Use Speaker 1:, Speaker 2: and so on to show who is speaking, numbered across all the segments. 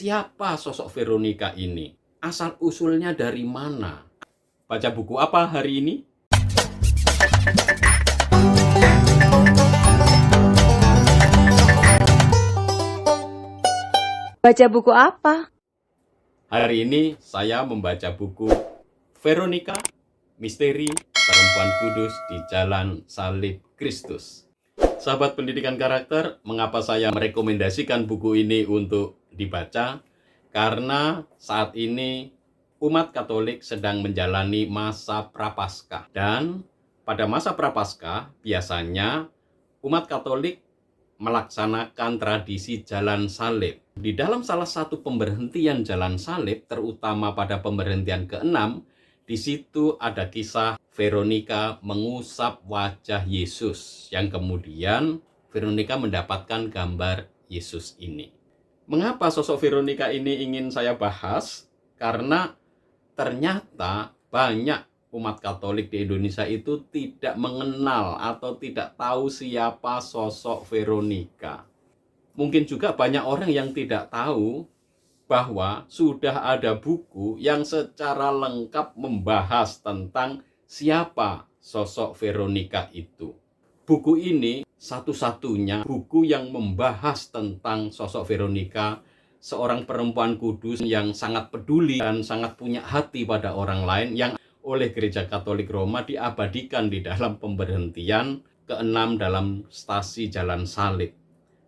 Speaker 1: Siapa sosok Veronica ini? Asal-usulnya dari mana? Baca buku apa hari ini?
Speaker 2: Baca buku apa?
Speaker 1: Hari ini saya membaca buku Veronica, Misteri Perempuan Kudus di Jalan Salib Kristus. Sahabat pendidikan karakter, mengapa saya merekomendasikan buku ini untuk dibaca? Karena saat ini umat Katolik sedang menjalani masa Prapaskah. Dan pada masa Prapaskah biasanya umat Katolik melaksanakan tradisi jalan salib. Di dalam salah satu pemberhentian jalan salib, terutama pada pemberhentian ke-6, di situ ada kisah Veronica mengusap wajah Yesus, yang kemudian Veronica mendapatkan gambar Yesus ini. Mengapa sosok Veronica ini ingin saya bahas? Karena ternyata banyak umat Katolik di Indonesia itu tidak mengenal atau tidak tahu siapa sosok Veronica. Mungkin juga banyak orang yang tidak tahu bahwa sudah ada buku yang secara lengkap membahas tentang siapa sosok Veronica itu. Buku ini satu-satunya buku yang membahas tentang sosok Veronica, seorang perempuan kudus yang sangat peduli dan sangat punya hati pada orang lain, yang oleh Gereja Katolik Roma diabadikan di dalam pemberhentian ke-6 dalam stasi Jalan Salib.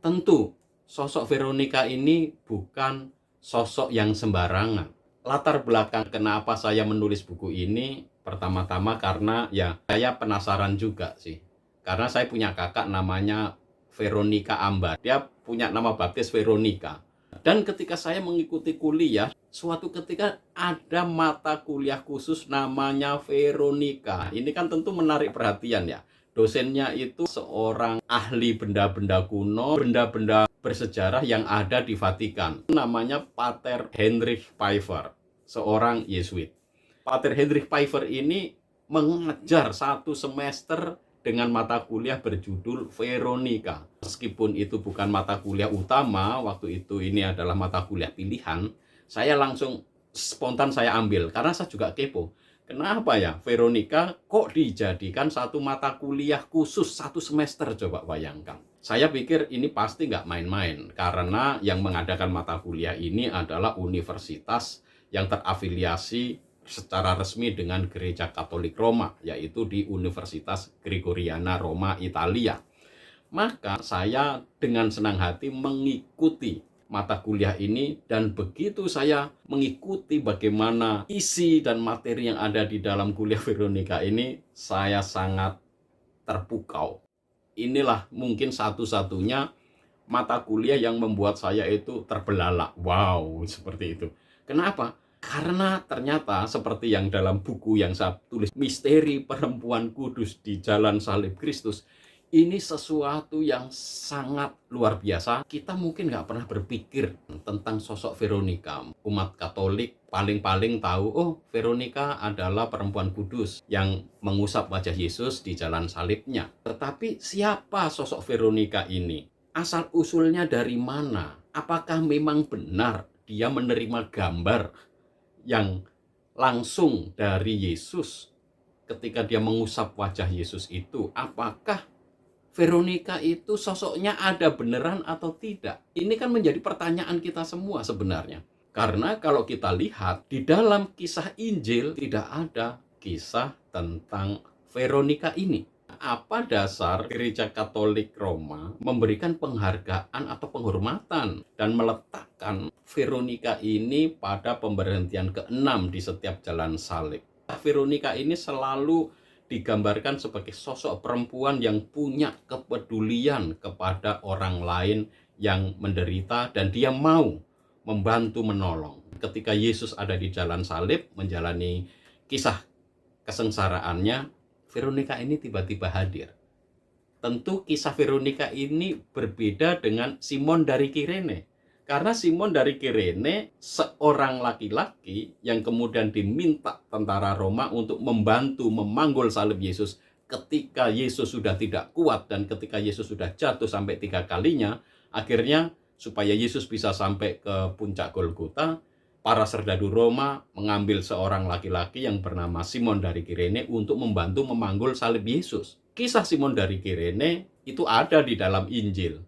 Speaker 1: Tentu, sosok Veronica ini bukan sosok yang sembarangan. Latar belakang kenapa saya menulis buku ini, pertama-tama karena saya penasaran juga sih. Karena saya punya kakak namanya Veronica Ambar. Dia punya nama baptis Veronica. Dan ketika saya mengikuti kuliah, suatu ketika ada mata kuliah khusus namanya Veronica. Ini kan tentu menarik perhatian ya. Dosennya itu seorang ahli benda-benda kuno, benda-benda bersejarah yang ada di Vatikan. Namanya Pater Heinrich Pfeiffer, seorang Yesuit. Pater Heinrich Pfeiffer ini mengajar satu semester dengan mata kuliah berjudul Veronica. Meskipun itu bukan mata kuliah utama, waktu itu ini adalah mata kuliah pilihan, saya langsung spontan saya ambil, karena saya juga kepo. Kenapa ya Veronica kok dijadikan satu mata kuliah khusus satu semester, coba bayangkan. Saya pikir ini pasti nggak main-main, karena yang mengadakan mata kuliah ini adalah universitas yang terafiliasi secara resmi dengan Gereja Katolik Roma, yaitu di Universitas Gregoriana Roma, Italia. Maka saya dengan senang hati mengikuti mata kuliah ini, dan begitu saya mengikuti bagaimana isi dan materi yang ada di dalam kuliah Veronica ini, saya sangat terpukau. Inilah mungkin satu-satunya mata kuliah yang membuat saya itu terbelalak. Wow, seperti itu. Kenapa? Karena ternyata seperti yang dalam buku yang saya tulis, Misteri Perempuan Kudus di Jalan Salib Kristus, ini sesuatu yang sangat luar biasa. Kita mungkin nggak pernah berpikir tentang sosok Veronica. Umat Katolik paling-paling tahu, oh Veronica adalah perempuan kudus yang mengusap wajah Yesus di jalan salibnya. Tetapi siapa sosok Veronica ini? Asal-usulnya dari mana? Apakah memang benar dia menerima gambar yang langsung dari Yesus ketika dia mengusap wajah Yesus itu? Apakah Veronica itu sosoknya ada beneran atau tidak? Ini kan menjadi pertanyaan kita semua sebenarnya. Karena kalau kita lihat di dalam kisah Injil tidak ada kisah tentang Veronica ini. Apa dasar Gereja Katolik Roma memberikan penghargaan atau penghormatan dan meletakkan Veronica ini pada pemberhentian ke-6 di setiap jalan salib? Veronica ini selalu digambarkan sebagai sosok perempuan yang punya kepedulian kepada orang lain yang menderita, dan dia mau membantu menolong. Ketika Yesus ada di jalan salib menjalani kisah kesengsaraannya, Veronica ini tiba-tiba hadir. Tentu kisah Veronica ini berbeda dengan Simon dari Kirene. Karena Simon dari Kirene seorang laki-laki yang kemudian diminta tentara Roma untuk membantu memanggul salib Yesus ketika Yesus sudah tidak kuat dan ketika Yesus sudah jatuh sampai 3 kalinya. Akhirnya supaya Yesus bisa sampai ke puncak Golgota, para serdadu Roma mengambil seorang laki-laki yang bernama Simon dari Kirene untuk membantu memanggul salib Yesus. Kisah Simon dari Kirene itu ada di dalam Injil.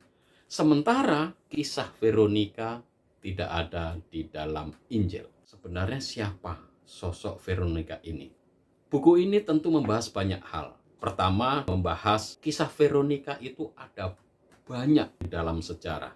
Speaker 1: Sementara kisah Veronika tidak ada di dalam Injil. Sebenarnya siapa sosok Veronika ini? Buku ini tentu membahas banyak hal. Pertama, membahas kisah Veronika itu ada banyak di dalam sejarah.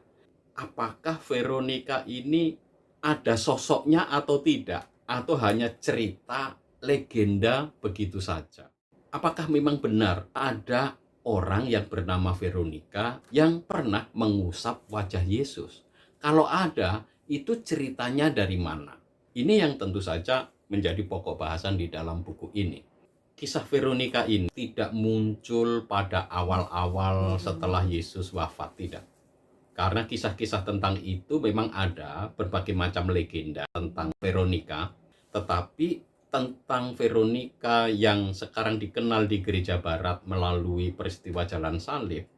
Speaker 1: Apakah Veronika ini ada sosoknya atau tidak? Atau hanya cerita legenda begitu saja? Apakah memang benar ada orang yang bernama Veronika yang pernah mengusap wajah Yesus? Kalau ada, itu ceritanya dari mana? Ini yang tentu saja menjadi pokok bahasan di dalam buku ini. Kisah Veronika ini tidak muncul pada awal-awal setelah Yesus wafat, tidak. Karena kisah-kisah tentang itu memang ada berbagai macam legenda tentang Veronika, tetapi tentang Veronika yang sekarang dikenal di gereja barat melalui peristiwa Jalan Salib,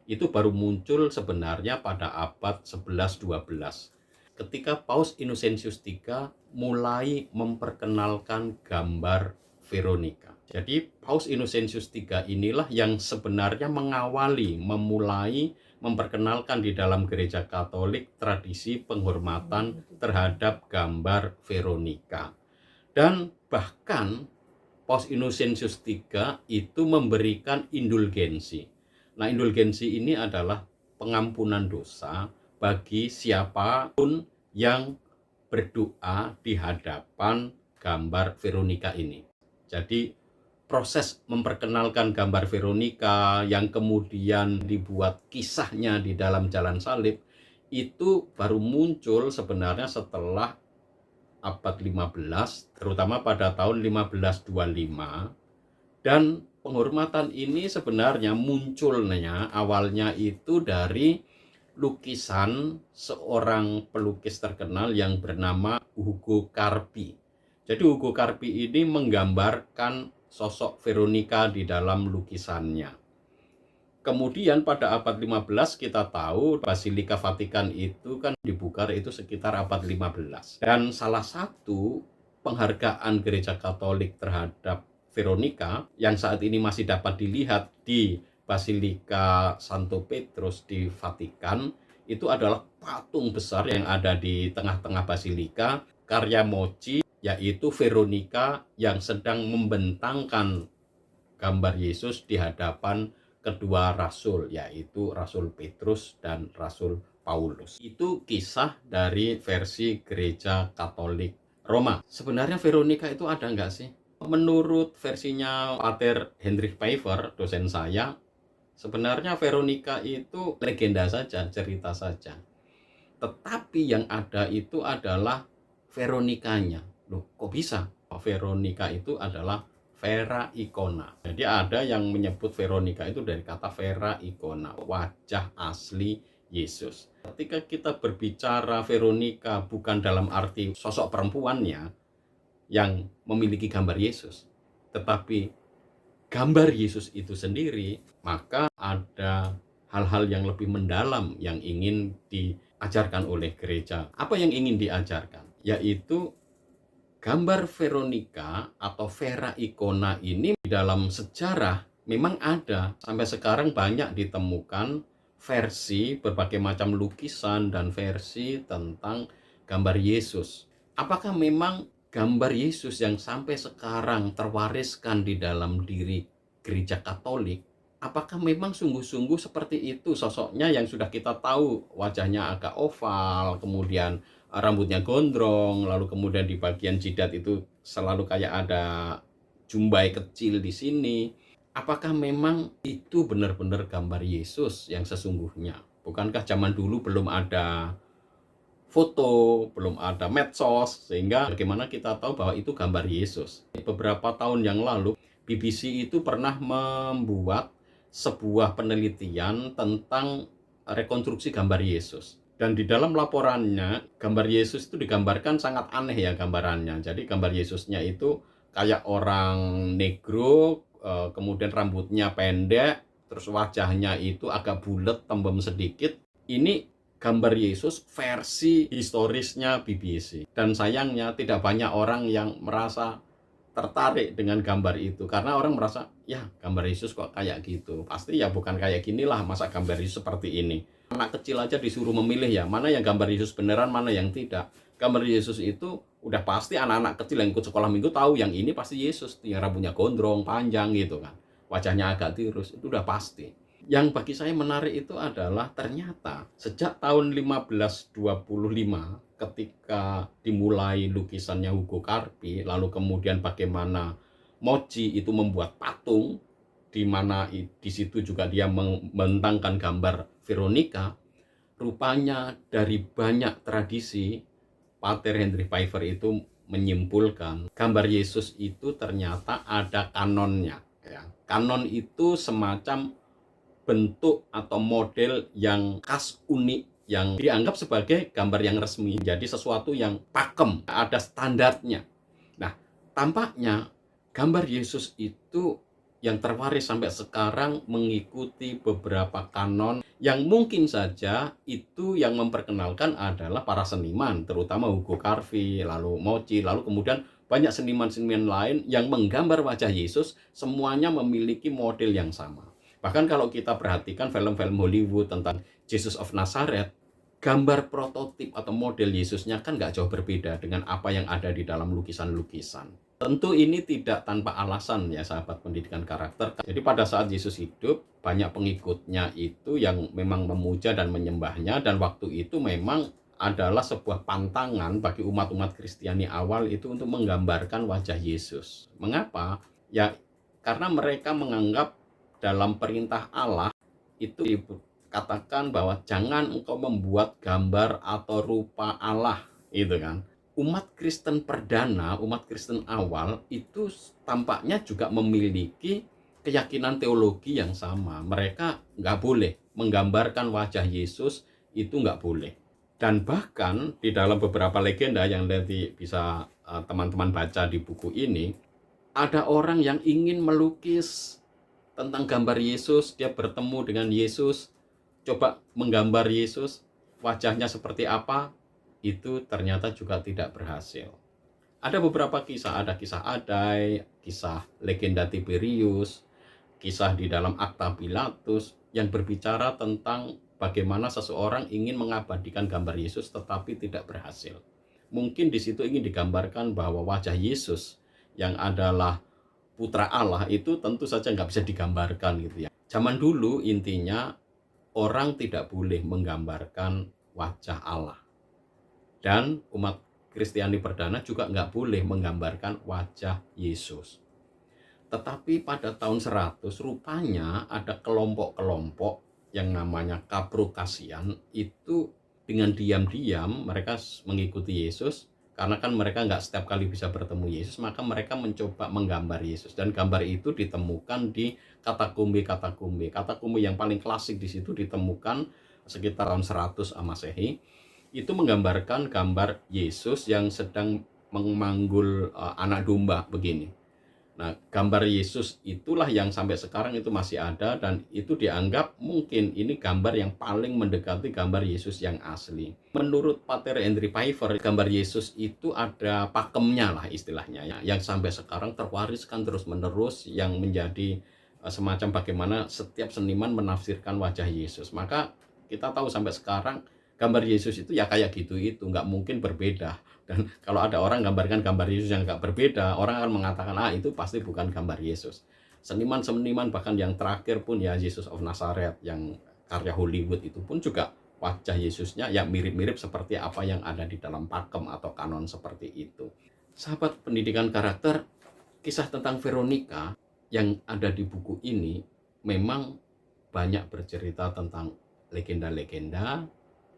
Speaker 1: itu baru muncul sebenarnya pada abad 11-12. Ketika Paus Innocentius III mulai memperkenalkan gambar Veronika. Jadi Paus Innocentius III inilah yang sebenarnya memulai memperkenalkan di dalam gereja Katolik tradisi penghormatan terhadap gambar Veronika. Dan bahkan Paus Innocentius III itu memberikan indulgensi. Nah, indulgensi ini adalah pengampunan dosa bagi siapapun yang berdoa di hadapan gambar Veronika ini. Jadi proses memperkenalkan gambar Veronika yang kemudian dibuat kisahnya di dalam Jalan Salib itu baru muncul sebenarnya setelah abad 15, terutama pada tahun 1525. Dan penghormatan ini sebenarnya munculnya awalnya itu dari lukisan seorang pelukis terkenal yang bernama Ugo Carpi. Jadi Ugo Carpi ini menggambarkan sosok Veronika di dalam lukisannya. Kemudian pada abad 15 kita tahu Basilika Vatikan itu kan dibuka itu sekitar abad 15. Dan salah satu penghargaan gereja Katolik terhadap Veronika yang saat ini masih dapat dilihat di Basilika Santo Petrus di Vatikan itu adalah patung besar yang ada di tengah-tengah Basilika, karya Mochi, yaitu Veronika yang sedang membentangkan gambar Yesus di hadapan kedua rasul, yaitu Rasul Petrus dan Rasul Paulus. Itu kisah dari versi gereja Katolik Roma. Sebenarnya Veronika itu ada nggak sih? Menurut versinya Pater Hendrik Pfeiffer, dosen saya, sebenarnya Veronika itu legenda saja, cerita saja. Tetapi yang ada itu adalah Veronikanya. Loh, kok bisa? Veronika itu adalah Vera Icona. Jadi ada yang menyebut Veronika itu dari kata Vera Icona, wajah asli Yesus. Ketika kita berbicara Veronika bukan dalam arti sosok perempuannya yang memiliki gambar Yesus, tetapi gambar Yesus itu sendiri, maka ada hal-hal yang lebih mendalam yang ingin diajarkan oleh gereja. Apa yang ingin diajarkan? Yaitu gambar Veronika atau Vera Icona ini di dalam sejarah memang ada. Sampai sekarang banyak ditemukan versi berbagai macam lukisan dan versi tentang gambar Yesus. Apakah memang gambar Yesus yang sampai sekarang terwariskan di dalam diri gereja Katolik, apakah memang sungguh-sungguh seperti itu sosoknya yang sudah kita tahu wajahnya agak oval, kemudian rambutnya gondrong, lalu kemudian di bagian jidat itu selalu kayak ada jumbai kecil di sini. Apakah memang itu benar-benar gambar Yesus yang sesungguhnya? Bukankah zaman dulu belum ada foto, belum ada medsos, sehingga bagaimana kita tahu bahwa itu gambar Yesus? Beberapa tahun yang lalu, BBC itu pernah membuat sebuah penelitian tentang rekonstruksi gambar Yesus. Dan di dalam laporannya, gambar Yesus itu digambarkan sangat aneh ya gambarannya. Jadi gambar Yesusnya itu kayak orang negro, kemudian rambutnya pendek, terus wajahnya itu agak bulat, tembem sedikit. Ini gambar Yesus versi historisnya BBC. Dan sayangnya tidak banyak orang yang merasa tertarik dengan gambar itu, karena orang merasa, ya gambar Yesus kok kayak gitu, pasti ya bukan kayak ginilah, masa gambar Yesus seperti ini. Anak kecil aja disuruh memilih ya, mana yang gambar Yesus beneran, mana yang tidak. Gambar Yesus itu udah pasti anak-anak kecil yang ikut sekolah minggu tahu yang ini pasti Yesus, yang rambutnya gondrong, panjang gitu kan, wajahnya agak tirus, itu udah pasti. Yang bagi saya menarik itu adalah ternyata sejak tahun 1525 ketika dimulai lukisannya Hugo Carpi, lalu kemudian bagaimana Mochi itu membuat patung, di mana di situ juga dia membentangkan gambar Veronica. Rupanya dari banyak tradisi, Pater Henry Pfeiffer itu menyimpulkan gambar Yesus itu ternyata ada kanonnya. Ya. Kanon itu semacam bentuk atau model yang khas, unik, yang dianggap sebagai gambar yang resmi, jadi sesuatu yang pakem, ada standarnya. Nah, tampaknya gambar Yesus itu yang terwaris sampai sekarang mengikuti beberapa kanon yang mungkin saja itu yang memperkenalkan adalah para seniman, terutama Hugo Carpi, lalu Mochi, lalu kemudian banyak seniman-seniman lain yang menggambar wajah Yesus, semuanya memiliki model yang sama. Bahkan kalau kita perhatikan film-film Hollywood tentang Jesus of Nazareth, gambar prototip atau model Yesusnya kan nggak jauh berbeda dengan apa yang ada di dalam lukisan-lukisan. Tentu ini tidak tanpa alasan ya sahabat pendidikan karakter. Jadi pada saat Yesus hidup, banyak pengikutnya itu yang memang memuja dan menyembahnya, dan waktu itu memang adalah sebuah pantangan bagi umat-umat Kristiani awal itu untuk menggambarkan wajah Yesus. Mengapa? Ya karena mereka menganggap dalam perintah Allah itu dikatakan bahwa jangan engkau membuat gambar atau rupa Allah, itu kan. Umat Kristen perdana, umat Kristen awal itu tampaknya juga memiliki keyakinan teologi yang sama. Mereka nggak boleh menggambarkan wajah Yesus, itu nggak boleh. Dan bahkan di dalam beberapa legenda yang nanti bisa teman-teman baca di buku ini, ada orang yang ingin melukis tentang gambar Yesus, dia bertemu dengan Yesus, coba menggambar Yesus, wajahnya seperti apa, itu ternyata juga tidak berhasil. Ada beberapa kisah, ada kisah Adai, kisah legenda Tiberius, kisah di dalam Akta Pilatus, yang berbicara tentang bagaimana seseorang ingin mengabadikan gambar Yesus tetapi tidak berhasil. Mungkin di situ ingin digambarkan bahwa wajah Yesus yang adalah Putra Allah itu tentu saja nggak bisa digambarkan gitu ya. Zaman dulu intinya orang tidak boleh menggambarkan wajah Allah. Dan umat Kristiani perdana juga nggak boleh menggambarkan wajah Yesus. Tetapi pada tahun 100 rupanya ada kelompok-kelompok yang namanya Kaprokasian itu dengan diam-diam mereka mengikuti Yesus. Karena kan mereka nggak setiap kali bisa bertemu Yesus, maka mereka mencoba menggambar Yesus. Dan gambar itu ditemukan di katakombe-katakombe. Katakombe yang paling klasik di situ ditemukan sekitar tahun 100 Masehi. Itu menggambarkan gambar Yesus yang sedang memanggul anak domba begini. Nah, gambar Yesus itulah yang sampai sekarang itu masih ada, dan itu dianggap mungkin ini gambar yang paling mendekati gambar Yesus yang asli. Menurut Pater Henry Pfeiffer, gambar Yesus itu ada pakemnya lah istilahnya ya, yang sampai sekarang terwariskan terus-menerus, yang menjadi semacam bagaimana setiap seniman menafsirkan wajah Yesus. Maka kita tahu sampai sekarang gambar Yesus itu ya kayak gitu, itu nggak mungkin berbeda. Dan kalau ada orang gambarkan gambar Yesus yang nggak berbeda, orang akan mengatakan, itu pasti bukan gambar Yesus. Seniman-seniman bahkan yang terakhir pun ya Jesus of Nazareth, yang karya Hollywood itu pun juga wajah Yesusnya ya mirip-mirip seperti apa yang ada di dalam pakem atau kanon seperti itu. Sahabat pendidikan karakter, kisah tentang Veronica yang ada di buku ini memang banyak bercerita tentang legenda-legenda,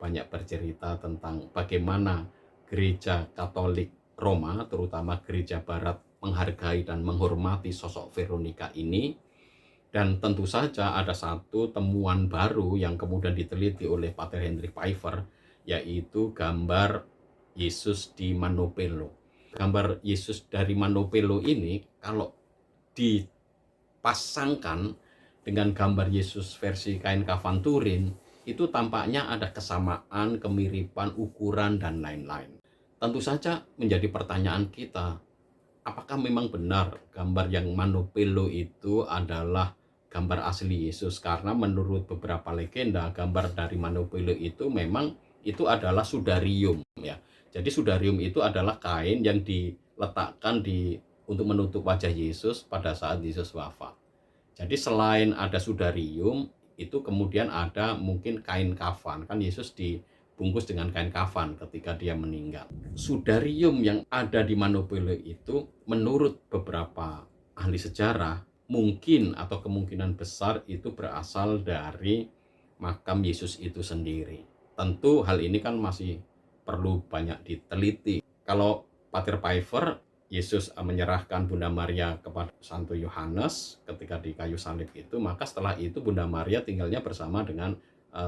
Speaker 1: banyak bercerita tentang bagaimana Gereja Katolik Roma, terutama Gereja Barat, menghargai dan menghormati sosok Veronica ini. Dan tentu saja ada satu temuan baru yang kemudian diteliti oleh Pater Henry Pfeiffer, yaitu gambar Yesus di Manopello. Gambar Yesus dari Manopello ini kalau dipasangkan dengan gambar Yesus versi kain kafan Turin, itu tampaknya ada kesamaan, kemiripan, ukuran, dan lain-lain. Tentu saja menjadi pertanyaan kita, apakah memang benar gambar yang Manopelo itu adalah gambar asli Yesus? Karena menurut beberapa legenda, gambar dari Manopelo itu memang itu adalah sudarium ya. Jadi sudarium itu adalah kain yang diletakkan untuk menutup wajah Yesus pada saat Yesus wafat. Jadi selain ada sudarium, itu kemudian ada mungkin kain kafan. Kan Yesus dibungkus dengan kain kafan ketika dia meninggal. Sudarium yang ada di Manopelo itu menurut beberapa ahli sejarah mungkin atau kemungkinan besar itu berasal dari makam Yesus itu sendiri. Tentu hal ini kan masih perlu banyak diteliti. Kalau Pater Pfeiffer, Yesus menyerahkan Bunda Maria kepada Santo Yohanes ketika di kayu salib itu, maka setelah itu Bunda Maria tinggalnya bersama dengan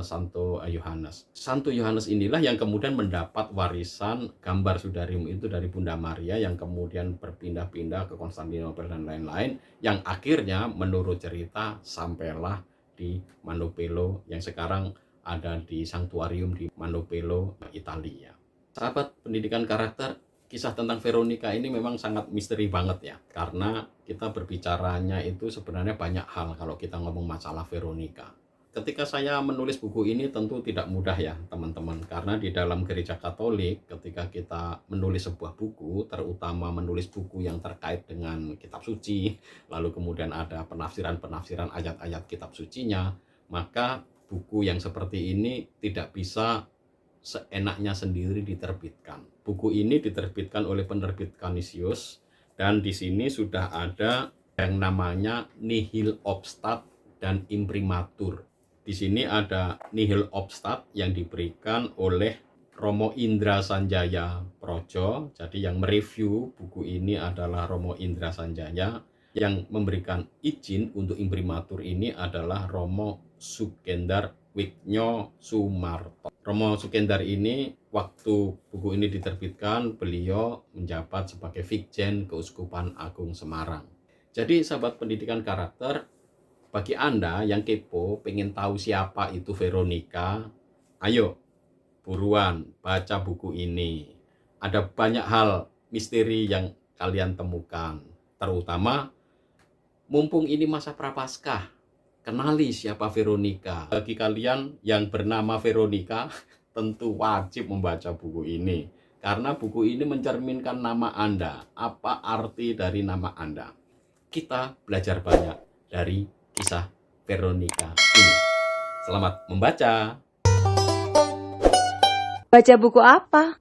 Speaker 1: Santo Yohanes. Santo Yohanes inilah yang kemudian mendapat warisan gambar sudarium itu dari Bunda Maria, yang kemudian berpindah-pindah ke Konstantinopel dan lain-lain, yang akhirnya menurut cerita sampailah di Manopelo yang sekarang ada di Sanktuarium di Manopelo, Italia. Sahabat pendidikan karakter, kisah tentang Veronica ini memang sangat misteri banget ya, karena kita berbicaranya itu sebenarnya banyak hal kalau kita ngomong masalah Veronica. Ketika saya menulis buku ini tentu tidak mudah ya teman-teman, karena di dalam gereja Katolik ketika kita menulis sebuah buku, terutama menulis buku yang terkait dengan kitab suci, lalu kemudian ada penafsiran-penafsiran ayat-ayat kitab sucinya, maka buku yang seperti ini tidak bisa seenaknya sendiri diterbitkan. Buku ini diterbitkan oleh penerbit Canisius, dan di sini sudah ada yang namanya nihil obstat dan imprimatur. Di sini ada nihil obstat yang diberikan oleh Romo Indra Sanjaya Projo. Jadi yang mereview buku ini adalah Romo Indra Sanjaya. Yang memberikan izin untuk imprimatur ini adalah Romo Sukendar Wignyo Sumarto. Romo Sukendar ini waktu buku ini diterbitkan, beliau menjabat sebagai Vikjen Keuskupan Agung Semarang. Jadi sahabat pendidikan karakter, bagi Anda yang kepo pengen tahu siapa itu Veronica, ayo buruan baca buku ini. Ada banyak hal misteri yang kalian temukan, terutama mumpung ini masa Prapaskah. Kenali siapa Veronica. Bagi kalian yang bernama Veronica, tentu wajib membaca buku ini. Karena buku ini mencerminkan nama Anda. Apa arti dari nama Anda? Kita belajar banyak dari kisah Veronica ini. Selamat membaca.
Speaker 2: Baca buku apa?